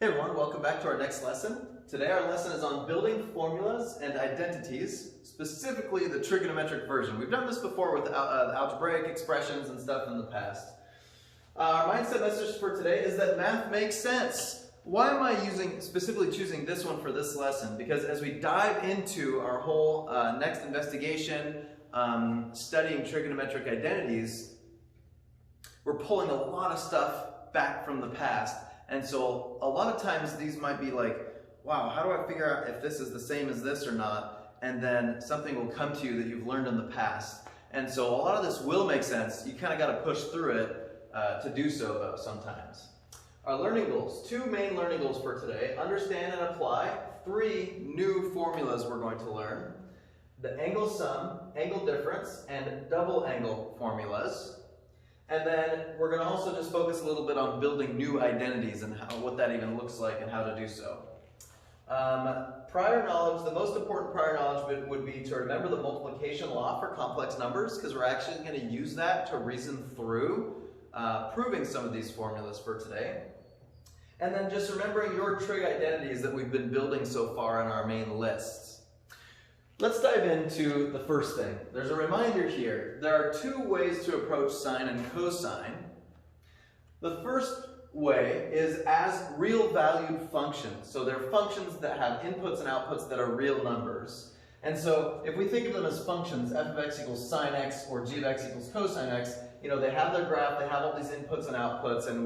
Hey everyone, welcome back to our next lesson. Today our lesson is on building formulas and identities, specifically the trigonometric version. We've done this before with algebraic expressions and stuff in the past. Our mindset message for today is that math makes sense. Why am I specifically choosing this one for this lesson? Because as we dive into our whole next investigation, studying trigonometric identities, we're pulling a lot of stuff back from the past. And so a lot of times these might be like, wow, how do I figure out if this is the same as this or not? And then something will come to you that you've learned in the past. And so a lot of this will make sense. You kind of got to push through it to do so though sometimes. Our learning goals, two main learning goals for today: understand and apply 3 new formulas we're going to learn. The angle sum, angle difference, and double angle formulas. And then we're going to also just focus a little bit on building new identities and what that even looks like and how to do so. Prior knowledge, the most important prior knowledge would be to remember the multiplication law for complex numbers, because we're actually going to use that to reason through proving some of these formulas for today. And then just remembering your trig identities that we've been building so far in our main lists. Let's dive into the first thing. There's a reminder here. There are 2 ways to approach sine and cosine. The first way is as real valued functions. So they're functions that have inputs and outputs that are real numbers. And so if we think of them as functions, f of x equals sine x or g of x equals cosine x, you know, they have their graph, they have all these inputs and outputs, and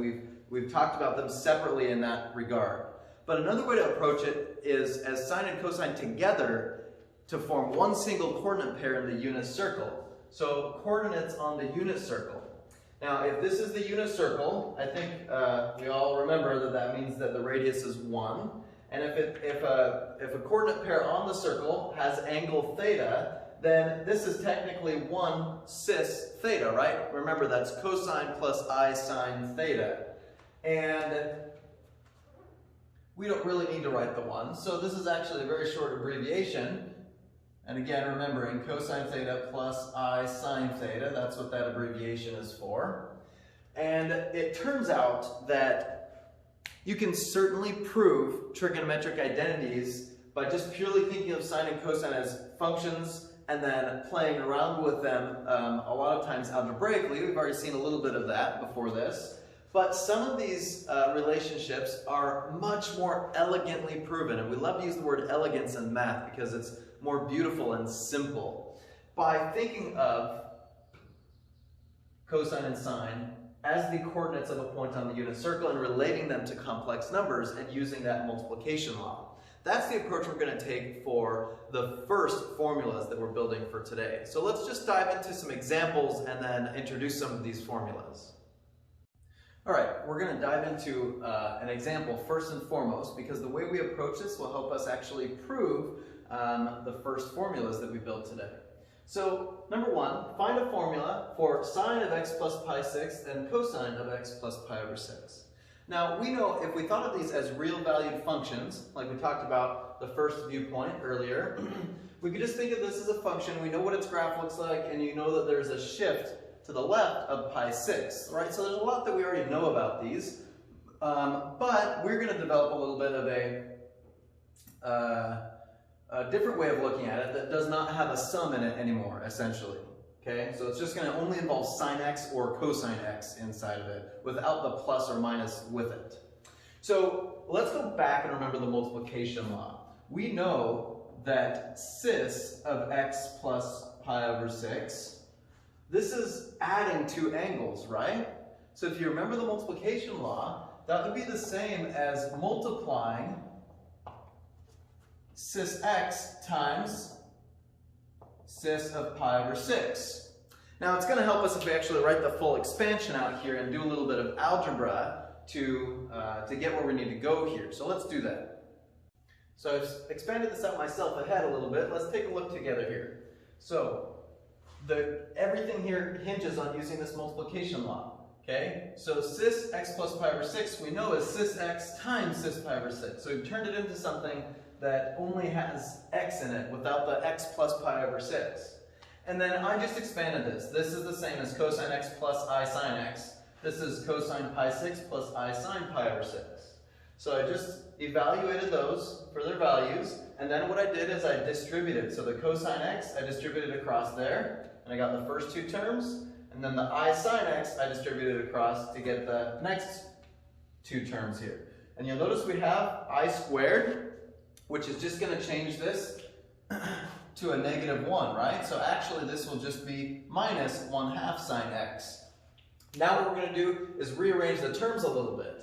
we've talked about them separately in that regard. But another way to approach it is as sine and cosine together to form one single coordinate pair in the unit circle. So coordinates on the unit circle. Now if this is the unit circle, I think we all remember that that means that the radius is 1. And if a coordinate pair on the circle has angle theta, then this is technically 1 cis theta, right? Remember, that's cosine plus I sine theta. And we don't really need to write the 1, so this is actually a very short abbreviation. And again, remembering cosine theta plus I sine theta, that's what that abbreviation is for. And it turns out that you can certainly prove trigonometric identities by just purely thinking of sine and cosine as functions and then playing around with them a lot of times algebraically. We've already seen a little bit of that before this. But some of these relationships are much more elegantly proven. And we love to use the word elegance in math because it's more beautiful and simple. By thinking of cosine and sine as the coordinates of a point on the unit circle and relating them to complex numbers and using that multiplication law. That's the approach we're going to take for the first formulas that we're building for today. So let's just dive into some examples and then introduce some of these formulas. Alright, we're going to dive into an example first and foremost, because the way we approach this will help us actually prove the first formulas that we built today. So, number 1, find a formula for sine of x plus pi 6 and cosine of x plus pi over 6. Now, we know if we thought of these as real valued functions, like we talked about the first viewpoint earlier, we could just think of this as a function. We know what its graph looks like, and you know that there's a shift to the left of pi 6, right? So there's a lot that we already know about these, but we're going to develop a little bit of a different way of looking at it that does not have a sum in it anymore, essentially. Okay, so it's just going to only involve sine x or cosine x inside of it, without the plus or minus with it. So let's go back and remember the multiplication law. We know that cis of x plus pi over 6, this is adding 2 angles, right? So if you remember the multiplication law, that would be the same as multiplying cis x times cis of pi over 6. Now it's going to help us if we actually write the full expansion out here and do a little bit of algebra to get where we need to go here. So let's do that. So I've expanded this out myself ahead a little bit. Let's take a look together here. So everything here hinges on using this multiplication law. Okay? So cis x plus pi over 6 we know is cis x times cis pi over 6. So we've turned it into something that only has x in it without the x plus pi over 6. And then I just expanded this. This is the same as cosine x plus I sine x. This is cosine pi 6 plus I sine pi over 6. So I just evaluated those for their values, and then what I did is I distributed. So the cosine x, I distributed across there, and I got the first two terms, and then the I sine x, I distributed across to get the next two terms here. And you'll notice we have I squared, which is just going to change this to a -1, right? So actually this will just be minus 1/2 sine x. Now what we're going to do is rearrange the terms a little bit.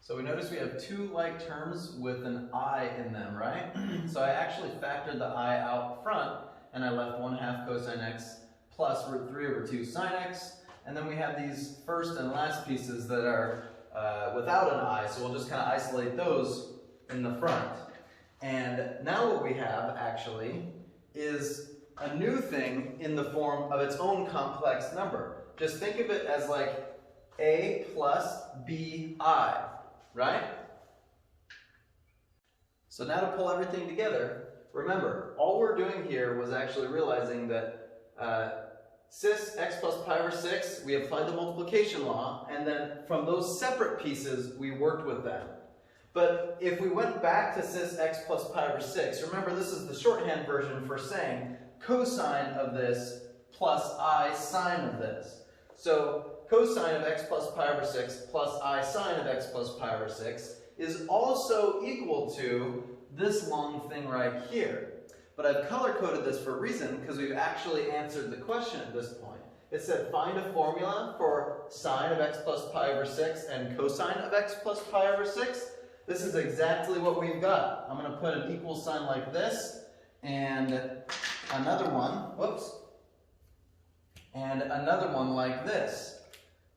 So we notice we have two like terms with an I in them, right? So I actually factored the I out front, and I left 1/2 cosine x plus √3/2 sine x. And then we have these first and last pieces that are without an I, so we'll just kind of isolate those in the front. And now what we have actually is a new thing in the form of its own complex number. Just think of it as like A plus BI, right? So now to pull everything together, remember, all we're doing here was actually realizing that cis x plus pi over 6, we applied the multiplication law, and then from those separate pieces, we worked with them. But if we went back to cis x plus pi over 6, remember this is the shorthand version for saying cosine of this plus I sine of this. So cosine of x plus pi over 6 plus I sine of x plus pi over 6 is also equal to this long thing right here. But I've color-coded this for a reason, because we've actually answered the question at this point. It said find a formula for sine of x plus pi over 6 and cosine of x plus pi over 6. This is exactly what we've got. I'm going to put an equal sign like this, and another one, whoops, and another one like this.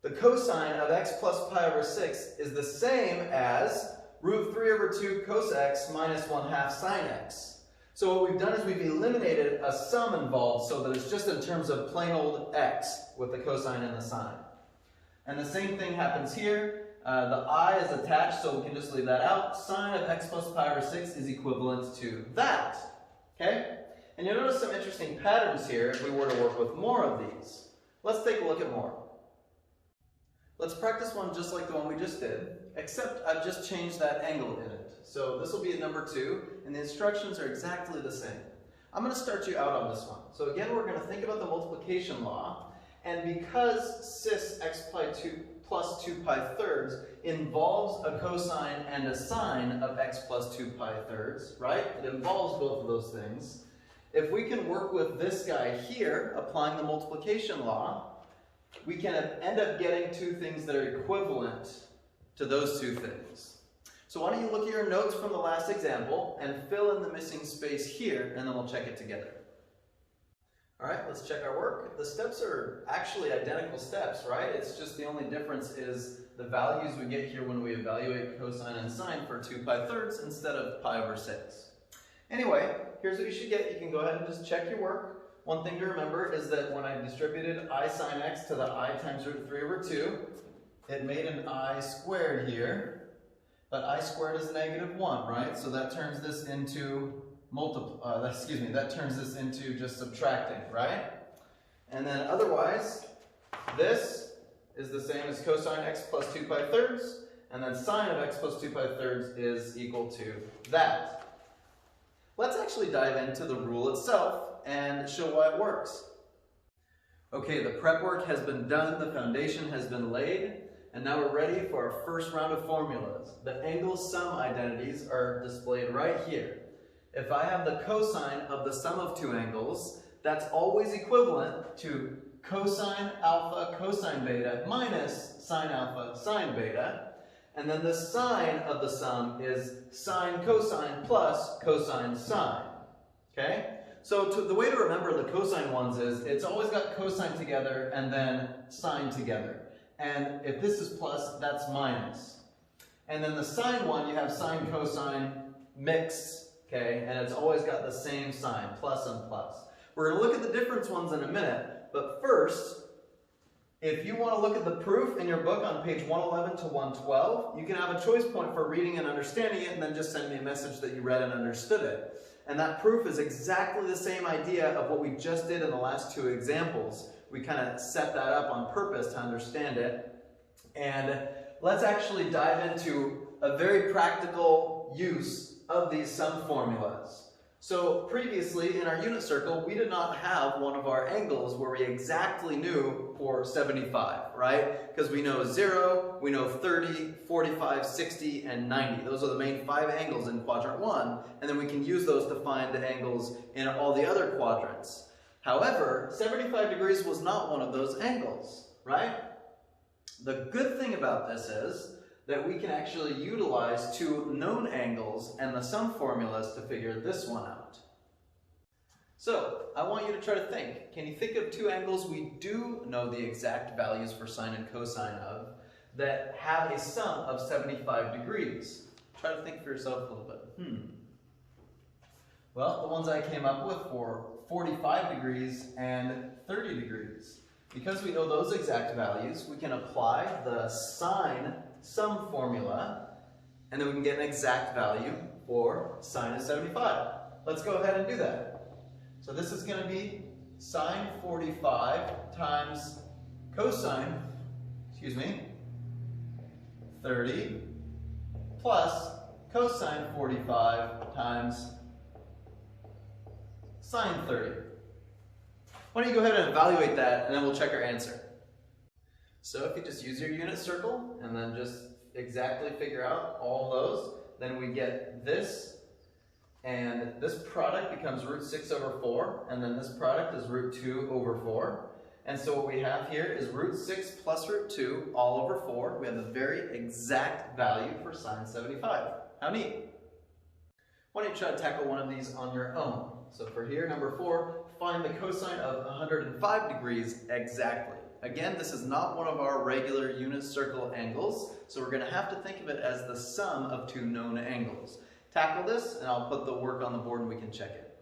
The cosine of x plus pi over 6 is the same as √3/2 cos x minus 1/2 sine x. So what we've done is we've eliminated a sum involved so that it's just in terms of plain old x with the cosine and the sine. And the same thing happens here. The I is attached, so we can just leave that out. Sine of x plus pi over 6 is equivalent to that. Okay? And you'll notice some interesting patterns here if we were to work with more of these. Let's take a look at more. Let's practice one just like the one we just did, except I've just changed that angle in it. So this will be a number 2, and the instructions are exactly the same. I'm going to start you out on this one. So again, we're going to think about the multiplication law, and because cis x plus 2 pi thirds involves a cosine and a sine of x plus 2 pi thirds, right? It involves both of those things. If we can work with this guy here, applying the multiplication law, we can end up getting two things that are equivalent to those two things. So why don't you look at your notes from the last example and fill in the missing space here, and then we'll check it together. All right, let's check our work. The steps are actually identical steps, right? It's just the only difference is the values we get here when we evaluate cosine and sine for 2 pi thirds instead of pi over 6. Anyway, here's what you should get. You can go ahead and just check your work. One thing to remember is that when I distributed I sine x to the I times √3/2, it made an I squared here, but I squared is -1, right? So that turns this into that turns this into just subtracting, right? And then otherwise, this is the same as cosine x plus 2 pi thirds, and then sine of x plus 2 pi thirds is equal to that. Let's actually dive into the rule itself and show why it works. Okay, the prep work has been done, the foundation has been laid, and now we're ready for our first round of formulas. The angle sum identities are displayed right here. If I have the cosine of the sum of two angles, that's always equivalent to cosine alpha cosine beta minus sine alpha sine beta. And then the sine of the sum is sine cosine plus cosine sine. Okay? So the way to remember the cosine ones is it's always got cosine together and then sine together. And if this is plus, that's minus. And then the sine one, you have sine cosine mixed. Okay, and it's always got the same sign, plus and plus. We're going to look at the difference ones in a minute, but first, if you want to look at the proof in your book on page 111 to 112, you can have a choice point for reading and understanding it, and then just send me a message that you read and understood it. And that proof is exactly the same idea of what we just did in the last two examples. We kind of set that up on purpose to understand it. And let's actually dive into a very practical use of these sum formulas. So previously in our unit circle, we did not have one of our angles where we exactly knew for 75, right? Because we know 0, we know 30, 45, 60, and 90. Those are the main 5 angles in quadrant 1, and then we can use those to find the angles in all the other quadrants. However, 75 degrees was not one of those angles, right? The good thing about this is that we can actually utilize 2 known angles and the sum formulas to figure this one out. So, I want you to try to think. Can you think of 2 angles we do know the exact values for sine and cosine of that have a sum of 75 degrees? Try to think for yourself a little bit. Well, the ones I came up with were 45 degrees and 30 degrees. Because we know those exact values, we can apply the sine sum formula, and then we can get an exact value for sine of 75. Let's go ahead and do that. So this is going to be sine 45 times cosine, 30, plus cosine 45 times sine 30. Why don't you go ahead and evaluate that, and then we'll check our answer. So if you just use your unit circle and then just exactly figure out all those, then we get this, and this product becomes root 6 over 4, and then this product is root 2 over 4. And so what we have here is root 6 plus root 2 all over 4. We have the very exact value for sine 75. How neat. Why don't you try to tackle one of these on your own? So for here, number 4, find the cosine of 105 degrees exactly. Again, this is not one of our regular unit circle angles, so we're going to have to think of it as the sum of 2 known angles. Tackle this, and I'll put the work on the board and we can check it.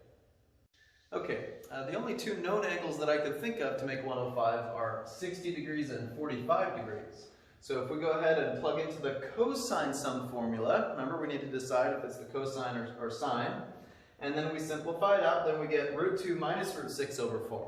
Okay, the only 2 known angles that I could think of to make 105 are 60 degrees and 45 degrees. So if we go ahead and plug into the cosine sum formula, remember we need to decide if it's the cosine or sine, and then we simplify it out, then we get root 2 minus root 6 over 4.